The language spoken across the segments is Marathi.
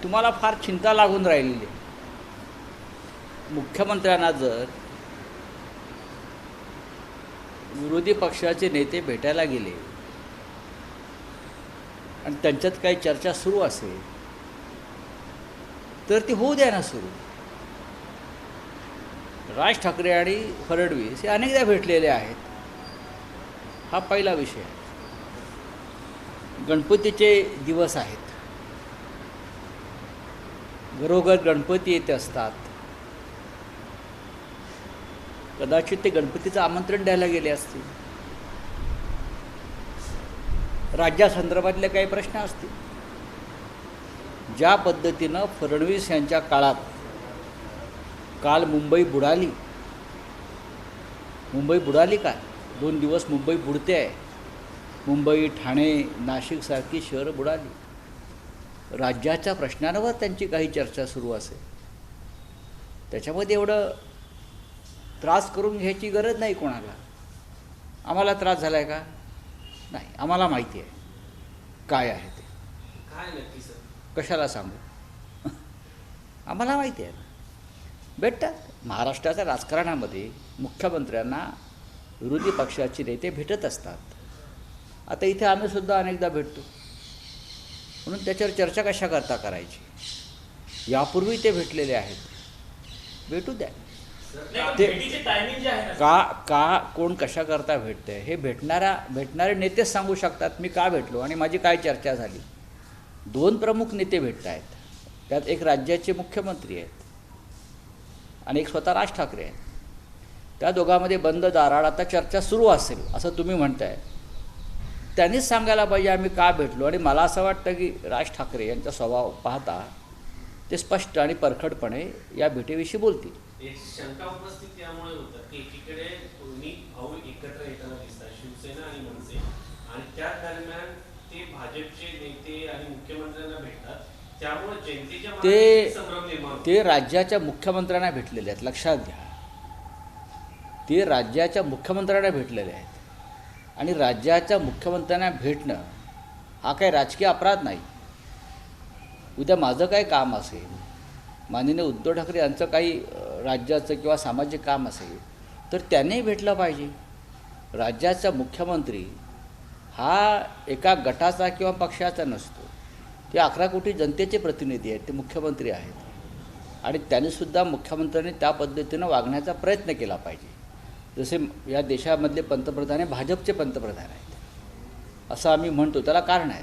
तुम्हाला फार चिंता लागून राहिलेली आहे. मुख्यमंत्र्यांना जर विरोधी पक्षाचे नेते भेटायला गेले आणि त्यांच्यात काही चर्चा सुरू असेल तर ती होऊ द्या ना सुरू. राज ठाकरे आणि फडणवीस हे अनेकदा भेटलेले आहेत. हा पहिला विषय आहे. गणपतीचे दिवस आहेत, घरोघर गणपती येत असतात. कदाचित ते गणपतीचं आमंत्रण द्यायला गेले असतील, राज्यासंदर्भातले काही प्रश्न असतील. ज्या पद्धतीनं फडणवीस यांच्या काळात काल मुंबई बुडाली काय 2 दिवस मुंबई बुडते आहे. मुंबई, ठाणे, नाशिकसारखी शहरं बुडाली. राज्याच्या प्रश्नांवर त्यांची काही चर्चा सुरू असेल, त्याच्यामध्ये एवढं त्रास करून घ्यायची गरज नाही कोणाला. आम्हाला त्रास झाला आहे का? नाही, आम्हाला माहिती आहे काय आहे ते. काय नक्की सर? कशाला सांगू? आम्हाला माहिती आहे ना. भेटतात. महाराष्ट्राच्या राजकारणामध्ये मुख्यमंत्र्यांना विरोधी पक्षाचे नेते भेटत असतात. आता इथे आम्हीसुद्धा अनेकदा भेटतो, म्हणून त्याच्यावर चर्चा कशा करता करायची. यापूर्वी ते भेटलेले आहेत, भेटू द्या. ते का कोण कशा करता भेटतं हे भेटणारे नेतेच सांगू शकतात. मी का भेटलो आणि माझी काय चर्चा झाली. 2 प्रमुख नेते भेटत आहेत, त्यात एक राज्याचे मुख्यमंत्री आहेत आणि एक स्वतः राज ठाकरे आहेत. त्या दोघांमध्ये बंद दारात आता चर्चा सुरू असेल असं तुम्ही म्हणताय. त्यांनीच सांगायला पाहिजे आम्ही का भेटलो. आणि मला असं वाटतं की राज ठाकरे यांचा स्वभाव पाहता ते स्पष्ट आणि परखडपणे या भेटीविषयी बोलतील. एक शंका उपस्थित यामुळे होतात की एकीकडे दोन्ही भाऊ एकत्र येताना दिसतात, शिवसेना आणि मनसे, आणि त्याच दरम्यान ते भाजपचे नेते आणि मुख्यमंत्र्यांना भेटतात. त्यामुळे जनतेच्या मनात संभ्रम निर्माण होतो. ते राज्याच्या मुख्यमंत्र्यांना भेटलेले आहेत, लक्षात घ्या. ते राज्याच्या मुख्यमंत्र्यांना भेटलेले आहेत आणि राज्याच्या मुख्यमंत्र्यांना भेटणं हा काही राजकीय अपराध नाही. उद्या माझं काय काम असेल, माननीय उद्धव ठाकरे यांचं काही राज्याचं किंवा सामाजिक काम असेल तर त्यांनी भेटलं पाहिजे. राज्याचा मुख्यमंत्री हा एका गटाचा किंवा पक्षाचा नसतो. ते 11 कोटी जनतेचे प्रतिनिधी आहेत, ते मुख्यमंत्री आहेत आणि त्यांनीसुद्धा मुख्यमंत्र्यांनी त्या पद्धतीनं वागण्याचा प्रयत्न केला पाहिजे. जसे या देशामधले पंतप्रधान हे भाजपचे पंतप्रधान आहेत असं आम्ही म्हणतो, त्याला कारण आहे.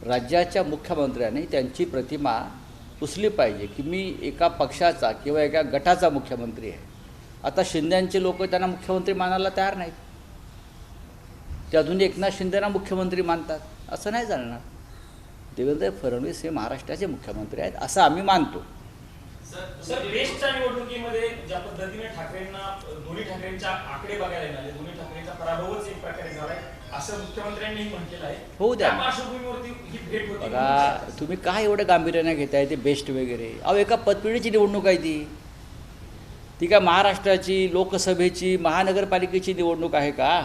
राज्याच्या मुख्यमंत्र्यांनी त्यांची प्रतिमा पुसली पाहिजे की मी एका पक्षाचा किंवा एका गटाचा मुख्यमंत्री आहे. आता शिंदेचे लोक त्यांना मुख्यमंत्री मानायला तयार नाहीत. ते अजून एकनाथ शिंदेना मुख्यमंत्री मानतात. असं नाही चालणार. देवेंद्र फडणवीस हे महाराष्ट्राचे मुख्यमंत्री आहेत असं आम्ही मानतो. सर, बेस्टच्या निवडणुकीमध्ये ज्या पद्धतीने दोन्ही ठाकरेंच्या आकडे बघायला मिळाले, दोन्ही ठाकरेंचा पराभवच एक प्रकारे झालाय असं मुख्यमंत्र्यांनी म्हटलेलं आहे. होऊ द्या. त्या पार्श्वभूमीवरती ही भेट होती. बघा, तुम्ही काय एवढं गांभीर्याने घेताय ते बेस्ट वगैरे. अहो, एका पतपिढीची निवडणूक आहे ती काय महाराष्ट्राची लोकसभेची महानगरपालिकेची निवडणूक आहे का?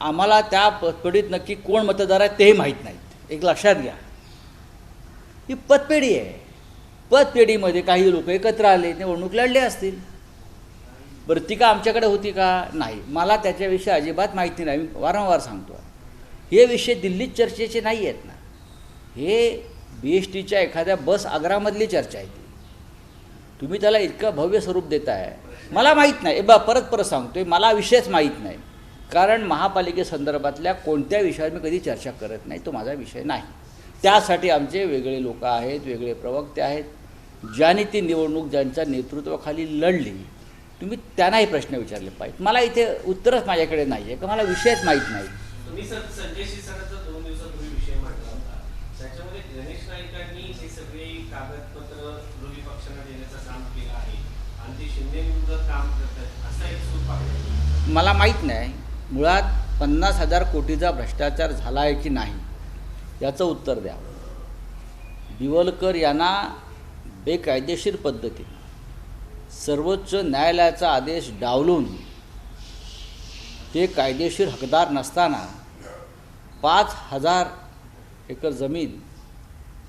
आम्हाला त्या पतपिढीत नक्की कोण मतदार आहेत तेही माहीत नाहीत. एक लक्षात घ्या, ही पतपेढी आहे. पतपेढीमध्ये काही लोक एकत्र आले, निवडणूक लढले असतील. बरं, ती का आमच्याकडे होती का? नाही, मला त्याच्याविषयी अजिबात माहिती नाही. मी वारंवार सांगतो, हे विषय दिल्लीत चर्चेचे नाही आहेत ना. हे BSTच्या एखाद्या बस आग्रामधली चर्चा आहे. तुम्ही त्याला इतकं भव्य स्वरूप देताय. मला माहीत नाही. परत सांगतोय, मला विषयच माहीत नाही. कारण महापालिकेसंदर्भातल्या कोणत्या विषयावर मी कधी चर्चा करत नाही. तो माझा विषय नाही. त्यासाठी आमचे वेगळे लोक आहेत, वेगळे प्रवक्ते आहेत. ज्यांनी ती निवडणूक ज्यांच्या नेतृत्वाखाली लढली, तुम्ही त्यांनाही प्रश्न विचारले पाहिजे. मला इथे उत्तरच माझ्याकडे नाही आहे, का मला विषयच माहीत नाही. तुम्ही संजय शिरसाटांचा 2 दिवसापूर्वी विषय मांडला होता. त्याच्यामध्ये गणेश नाईकांनी हे सगळे कागदपत्र विरोधी पक्षांना देण्याचं काम केलं आहे आणि ते शिंदे विरुद्ध काम करतात असा एक सूर पाहिजे. मला माहीत नाही मुळात 50,000 कोटीचा भ्रष्टाचार झाला आहे की नाही याचं उत्तर द्या. दिवलकर यांना बेकायदेशीर पद्धतीने सर्वोच्च न्यायालयाचा आदेश डावलून ते कायदेशीर हकदार नसताना 5,000 एकर जमीन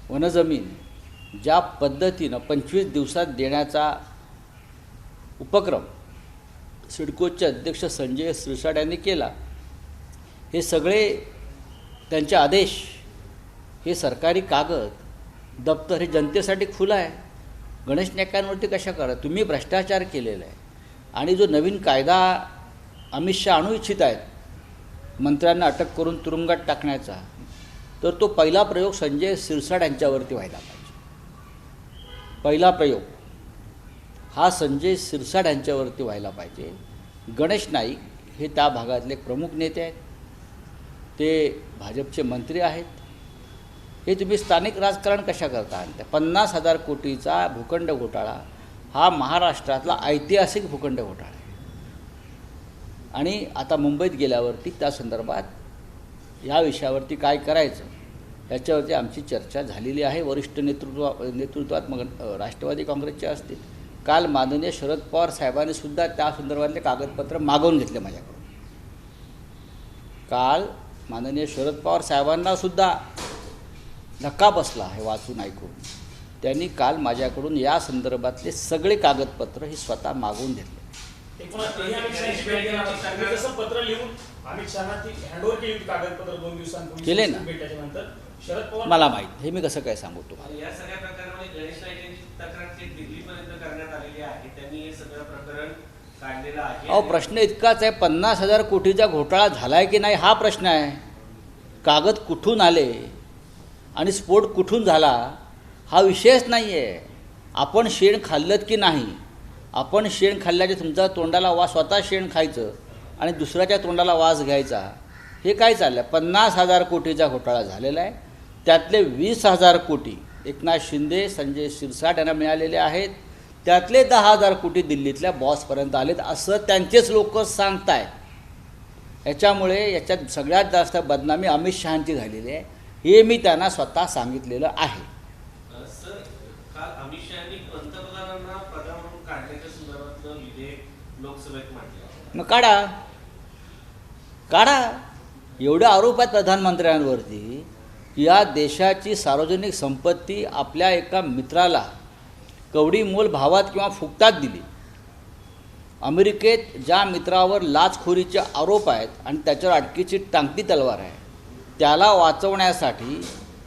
वनजमीन ज्या पद्धतीनं 25 दिवसात देण्याचा उपक्रम सिडकोचे अध्यक्ष संजय शिरसाट यांनी केला, हे सगळे त्यांचे आदेश, हे सरकारी कागद दप्तर हे जनतेसाठी खुलं आहे. गणेश नाईकांवरती कशा करा? तुम्ही भ्रष्टाचार केलेला आहे. आणि जो नवीन कायदा अमित शहा आणू इच्छित आहेत मंत्र्यांना अटक करून तुरुंगात टाकण्याचा, तर तो पहिला प्रयोग संजय शिरसाट यांच्यावरती व्हायला पाहिजे. पहिला प्रयोग हा संजय शिरसाट यांच्यावरती व्हायला पाहिजे. गणेश नाईक हे त्या भागातले एक प्रमुख नेते आहेत, ते भाजपचे मंत्री आहेत. हे तुम्ही स्थानिक राजकारण कशा करता आणता? 50,000 कोटीचा भूखंड घोटाळा हा महाराष्ट्रातला ऐतिहासिक भूखंड घोटाळा आहे. आणि आता मुंबईत गेल्यावरती त्या संदर्भात या विषयावरती काय करायचं याच्यावरती आमची चर्चा झालेली आहे. वरिष्ठ नेतृत्वात मग राष्ट्रवादी काँग्रेसचे असतील. काल माननीय शरद पवार साहेबांनी सुद्धा त्या संदर्भातले कागदपत्र मागवून घेतले माझ्याकडून. काल माननीय शरद पवार साहेबांना सुद्धा धक्का बसला हे वाचून ऐकून. त्यांनी काल माझ्याकडून या संदर्भातले सगळे कागदपत्र हे स्वतः मागवून घेतले. पत्र लिहून अमित शहाना ती हँडओव्हर केली होती कागदपत्र 2 दिवसांपूर्वी केले ना. भेटल्यानंतर शरद पवार मला माहीत, हे मी कसं काय सांगू तुम्हाला. या सगळ्या प्रकरणामध्ये गणेश नाईक यांची तक्रार थेट दिल्लीपर्यंत करण्यात आलेली आहे. त्यांनी हे सगळं प्रकरण काढलेलं आहे. अहो, प्रश्न इतकाच आहे, 50,000 कोटीचा घोटाळा झाला आहे की नाही हा प्रश्न आहे. कागद कुठून आले आणि स्फोट कुठून झाला हा विषयच नाही आहे. आपण शेण खाल्लत की नाही, आपण शेण खाल्ल्याचे तुमच्या तोंडाला वास, स्वतः शेण खायचं आणि दुसऱ्याच्या तोंडाला वास घ्यायचा, हे काय चाललं आहे? 50,000 कोटीचा घोटाळा झालेला आहे. त्यातले 20,000 कोटी एकनाथ शिंदे, संजय शिरसाट यांना मिळालेले आहेत. त्यातले 10,000 कोटी दिल्लीतल्या बॉसपर्यंत आलेत असं त्यांचेच लोक सांगत आहेत. याच्यामुळे याच्यात सगळ्यात जास्त बदनामी अमित शहांची झालेली आहे, हे मी त्यांना स्वतः सांगितलेलं आहे. सर, काल अमित शहानी पंतप्रधानांना पदावरून काढण्याच्या संदर्भातलं विधेयक लोकसभेत मांडलं. मग काढा काढा. एवढे आरोप आहेत प्रधानमंत्र्यांवरती की या देशाची सार्वजनिक संपत्ती आपल्या एका मित्राला कवडी मोल भावात किंवा फुकटात दिली. अमेरिकेत ज्या मित्रावर लाचखोरीचे आरोप आहेत आणि त्याच्यावर अटकेची टांगती तलवार आहे, त्याला वाचवण्यासाठी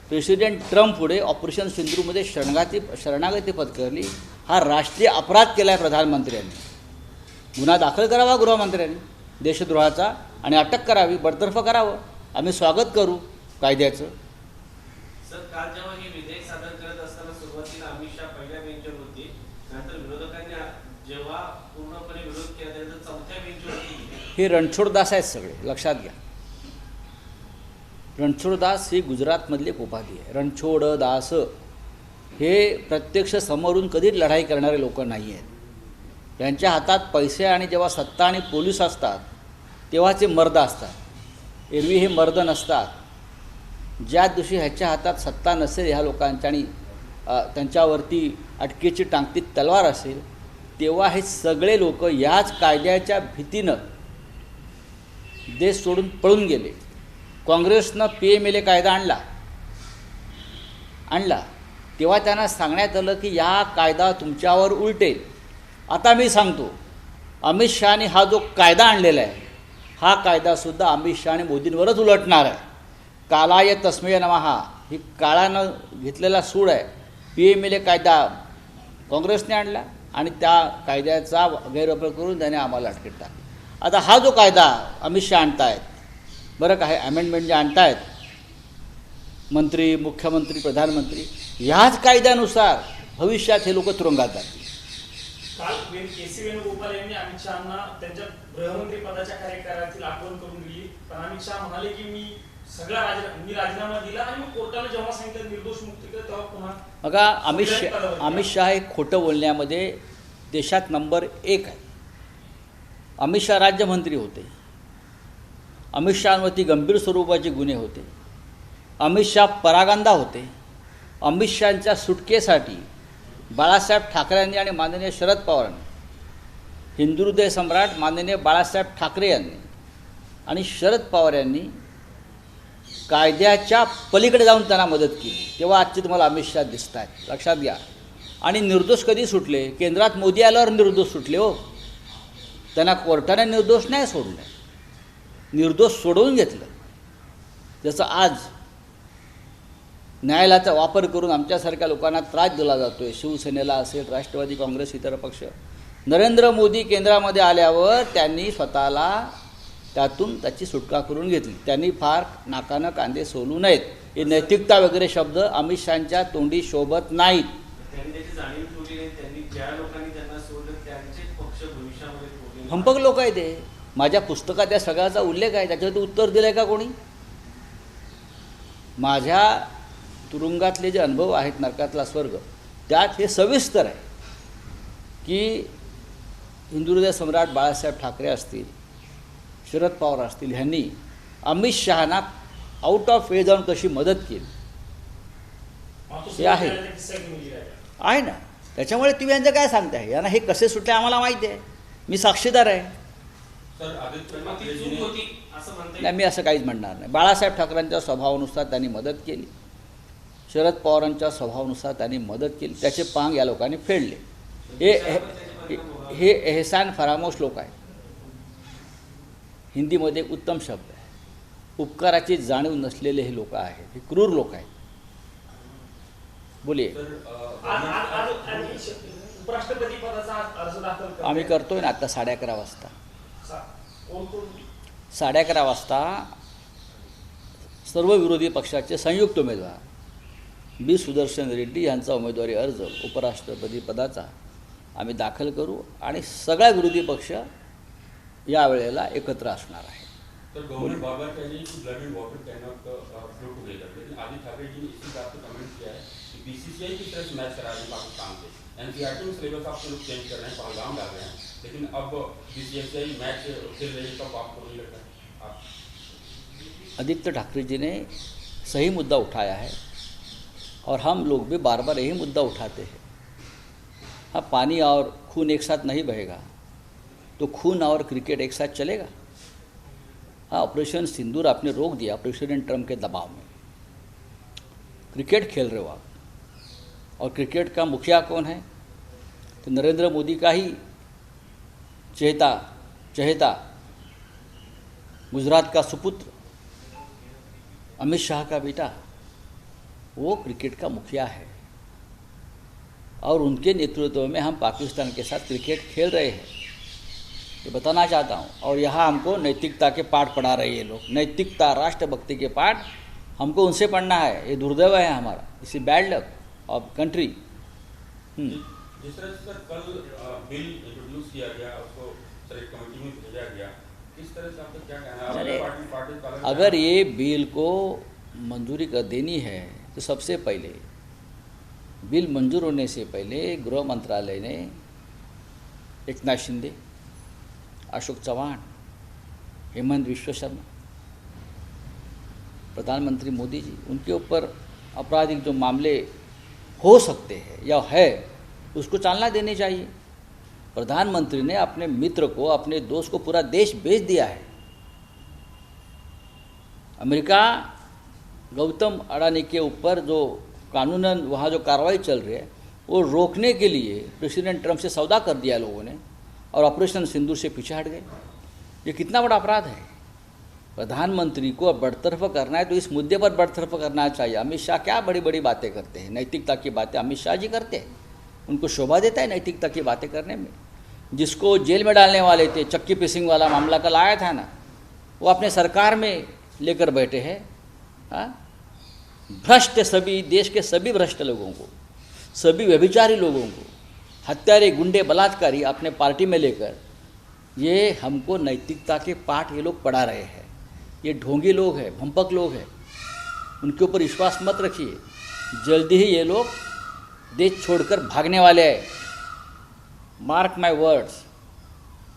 प्रेसिडेंट ट्रम्प पुढे ऑपरेशन सिंधूमध्ये शरणागती पत्करली. हा राष्ट्रीय अपराध केला आहे प्रधानमंत्र्यांनी. गुन्हा दाखल करावा गृहमंत्र्यांनी देशद्रोहाचा आणि अटक करावी, बडतर्फ करावं. आम्ही स्वागत करू कायद्याचं. सर, काल जेव्हा हे विधेयक सादर करत असताना सुरुवातीला अमित शहा पहिल्या बेंचवर होते, नंतर विरोधकांनी जेव्हा पूर्णपणे विरोध केला त्यानंतर चौथ्या बेंचवर गेले. हे रणछोडदास आहेत सगळे, लक्षात घ्या. रणछोडदास ही गुजरातमधली एक उपाधी आहे. रणछोडदास हे प्रत्यक्ष समोरून कधीच लढाई करणारे लोक नाही आहेत. यांच्या हातात पैसे आणि जेव्हा सत्ता आणि पोलीस असतात तेव्हाचे मर्द असतात. एरवी हे मर्द नसतात. ज्या दिवशी ह्याच्या हातात सत्ता नसेल ह्या लोकांच्या आणि त्यांच्यावरती अटकेची टांगती तलवार असेल, तेव्हा हे सगळे लोक याच कायद्याच्या भीतीनं देश सोडून पळून गेले. काँग्रेसनं PMLA कायदा आणला तेव्हा त्यांना सांगण्यात आलं की या कायदा तुमच्यावर उलटेल. आता मी सांगतो, अमित शहाने हा जो कायदा आणलेला आहे हा कायदासुद्धा अमित शहाने मोदींवरच उलटणार आहे. कालाय तस्मय नमः ही काळानं घेतलेला सूड आहे. PMLA कायदा काँग्रेसने आणला आणि त्या कायद्याचा गैरवापर करून त्याने आम्हाला अटकेत टाकली. आता हा जो कायदा अमित शहा आणतायत, बरं का, हे अमेंडमेंट जे आणतायत मंत्री, मुख्यमंत्री, प्रधानमंत्री, ह्याच कायद्यानुसार भविष्यात हे लोक तुरुंगात जातील. काल KC वेणुगोपाल यांनी अमित शहांना त्यांच्या गृहमंत्री पदाच्या कार्यकाळातील आठवण करून दिली. पण अमित शहा म्हणाले की मी राजीनामा दिला आणि मग कोर्टाने जेव्हा सांगितलं निर्दोष मुक्ती कर तेव्हा पुन्हा. बघा, अमित शहा हे खोटं बोलण्यामध्ये देशात नंबर 1 आहे. अमित शहा राज्यमंत्री होते. अमित शहांवरती गंभीर स्वरूपाचे गुन्हे होते. अमित शहा परागंदा होते. अमित शहांच्या सुटकेसाठी बाळासाहेब ठाकरेंनी आणि माननीय शरद पवारांनी, हिंदू हृदय सम्राट माननीय बाळासाहेब ठाकरे यांनी आणि शरद पवार यांनी कायद्याच्या पलीकडे जाऊन त्यांना मदत केली, तेव्हा आजचे तुम्हाला अमित शहा दिसत आहेत, लक्षात घ्या. आणि निर्दोष कधी सुटले? केंद्रात मोदी आल्यावर निर्दोष सुटले हो. त्यांना कोर्टाने निर्दोष नाही सोडलं, निर्दोष सोडवून घेतलं. जसं आज न्यायालयाचा वापर करून आमच्यासारख्या लोकांना त्रास दिला जातो आहे, शिवसेनेला असेल, राष्ट्रवादी काँग्रेस, इतर पक्ष. नरेंद्र मोदी केंद्रामध्ये आल्यावर त्यांनी स्वतःला त्यातून त्याची सुटका करून घेतली. त्यांनी फार नाकानं कांदे सोलू नयेत. हे नैतिकता वगैरे शब्द अमित शहांच्या तोंडी शोभत नाहीत. त्यांनी त्याची जाणीव ठेवली नाही. त्यांनी ज्या लोकांनी त्यांना सोडलं त्यांचे पक्ष भविष्यामध्ये फोडले. हंपक लोक आहे ते. माझ्या पुस्तकात त्या सगळ्याचा उल्लेख आहे. त्याच्यावर उत्तर दिलं आहे का कोणी? माझ्या तुरुंगातले जे अनुभव आहेत, नरकातला स्वर्ग, त्यात हे सविस्तर आहे की हिंदुहृदय सम्राट बाळासाहेब ठाकरे असतील, शरद पवार असतील, ह्यांनी अमित शहाना आउट ऑफ वे जाऊन कशी मदत केली हे आहे. आहे ना. त्याच्यामुळे तुम्ही यांचं काय सांगताय? यांना हे कसे सुटले आम्हाला माहिती आहे. मी साक्षीदार आहे. सर आदित्य पण ती ठाकरे चूक जी ने होती असं म्हणता नाही, मी असं काहीच म्हणणार नाही. बाळासाहेब ठाकरेंच्या स्वभावानुसार त्यांनी मदत केली, शरद पवारांच्या स्वभावानुसार त्यांनी मदत केली. त्याचे पांग या लोकांनी फेडले. हे एहसान फरामोश लोक आहेत. हिंदीमध्ये एक उत्तम शब्द आहे. उपकाराची जाणीव नसलेले हे लोक आहेत. हे क्रूर लोक आहेत. बोलिये. सर उपराष्ट्रपती पदाचा अर्ज दाखल करताय. आम्ही करतोय ना आता 11:30 वाजता. कोण 11:30 वाजता सर्व विरोधी पक्षाचे संयुक्त उमेदवार बी सुदर्शन रेड्डी यांचा उमेदवारी अर्ज उपराष्ट्रपती पदाचा आम्ही दाखल करू आणि सगळ्या विरोधी पक्ष यावेळेला एकत्र असणार आहे. सर गवर्नर बाबा कह रही है कि blood end water can not flow together, लेकिन आदित्य ठाकरे जी ने इसी बात पे कमेंट किया है कि बीसीसीआई की तरफ से मैच करा रही है पाकिस्तान से, एनसीईआरटी में सिलेबस आप लोग चेंज कर रहे हैं, पहलगाम डाल रहे हैं, लेकिन अब बीसीसीआई मैच खेल रही है, तब आपको नहीं लगता आप? आदित्य ठाकरे जी ने सही मुद्दा उठाया है और हम लोग भी बार बार यही मुद्दा उठाते हैं. हाँ, पानी और खून एक साथ नहीं बहेगा तो खून और क्रिकेट एक साथ चलेगा. हाँ, ऑपरेशन सिंदूर आपने रोक दिया प्रेसिडेंट ट्रम्प के दबाव में. क्रिकेट खेल रहे हो आप, और क्रिकेट का मुखिया कौन है? तो नरेंद्र मोदी का ही चहेता गुजरात का सुपुत्र अमित शाह का बेटा, वो क्रिकेट का मुखिया है और उनके नेतृत्व में हम पाकिस्तान के साथ क्रिकेट खेल रहे हैं. ये बताना चाहता हूँ. और यहाँ हमको नैतिकता के पाठ पढ़ा रहे हैं ये लोग. नैतिकता, राष्ट्रभक्ति के पाठ हमको उनसे पढ़ना है. ये दुर्दैव है हमारा. इसी बैड लक ऑफ कंट्री. जिस तरह से सर कल बिल इंट्रोड्यूस किया गया, उसको सर एक कमेटी में भेजा गया, किस तरह से आपका क्या कहना है? अरे, पार्टी अगर ये बिल को मंजूरी कर देनी है तो सबसे पहले बिल मंजूर होने से पहले गृह मंत्रालय ने एकनाथ शिंदे, अशोक चव्हाण, हेमंत विश्व शर्मा, प्रधानमंत्री मोदी जी, उनके ऊपर आपराधिक जो मामले हो सकते हैं या है उसको चालना देनी चाहिए. प्रधानमंत्री ने अपने मित्र को, अपने दोस्त को पूरा देश बेच दिया है. अमेरिका गौतम अडानी के ऊपर जो कानूनन वहाँ जो कार्रवाई चल रही है वो रोकने के लिए प्रेसिडेंट ट्रम्प से सौदा कर दिया लोगों ने और ऑपरेशन सिंदूर से पीछे हट गए. ये कितना बड़ा अपराध है. प्रधानमंत्री को बरतरफ करना है तो इस मुद्दे पर बरतरफ करना चाहिए. अमित शाह क्या बड़ी बड़ी बातें करते हैं, नैतिकता की बातें अमित शाह जी करते हैं. उनको शोभा देता है नैतिकता की बातें करने में. जिसको जेल में डालने वाले थे, चक्की पिसिंग वाला मामला कल आया था ना, वो अपने सरकार में लेकर बैठे हैं. हाँ, भ्रष्ट सभी देश के सभी भ्रष्ट लोगों को, सभी व्यभिचारी लोगों को, हत्यारे, गुंडे, बलात्कारी अपने पार्टी में लेकर ये हमको नैतिकता के पाठ ये लोग पढ़ा रहे हैं. ये ढोंगी लोग हैं, भंपक लोग हैं. उनके ऊपर विश्वास मत रखिए. जल्दी ही ये लोग देश छोड़कर भागने वाले हैं. मार्क माय वर्ड्स.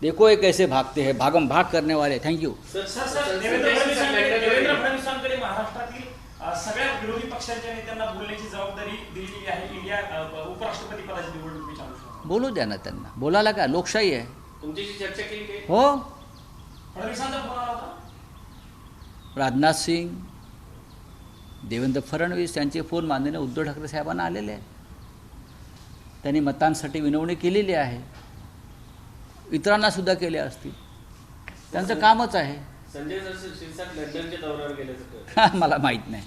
देखो ये कैसे भागते हैं, भागम भाग करने वाले. Thank you. देवेंद्र फडणवीसांकडे महाराष्ट्रातील सगळ्या विरोधी पक्षांच्या नेत्यांना बोलण्याची जबाबदारी दिली गेली आहे. इंडिया उपराष्ट्रपती पदाची निवडणुकीच्या अनुषंगाने बोलू द्या ना त्यांना. बोलायला का, लोकशाही आहे. तुमच्याशी चर्चा केली काही? हो, फडणवीसांचा फोन आला होता. राजनाथ सिंग, देवेंद्र फडणवीस यांचे फोन माननीय उद्धव ठाकरे साहेबांना आलेले आहेत. त्यांनी मतांसाठी विनवणी केलेली आहे, इतरांना सुद्धा केले असतील. त्यांचं कामच आहे. संजय शिरसाट लंडनच्या दौऱ्यावर गेल्याचं कळलं. मला माहीत नाही,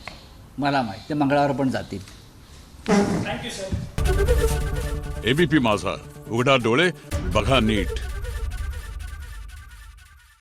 मला माहीत ते मंगळवार पण जातील. Thank you sir. एबीपी माझा, उघडा डोळे बघा नीट.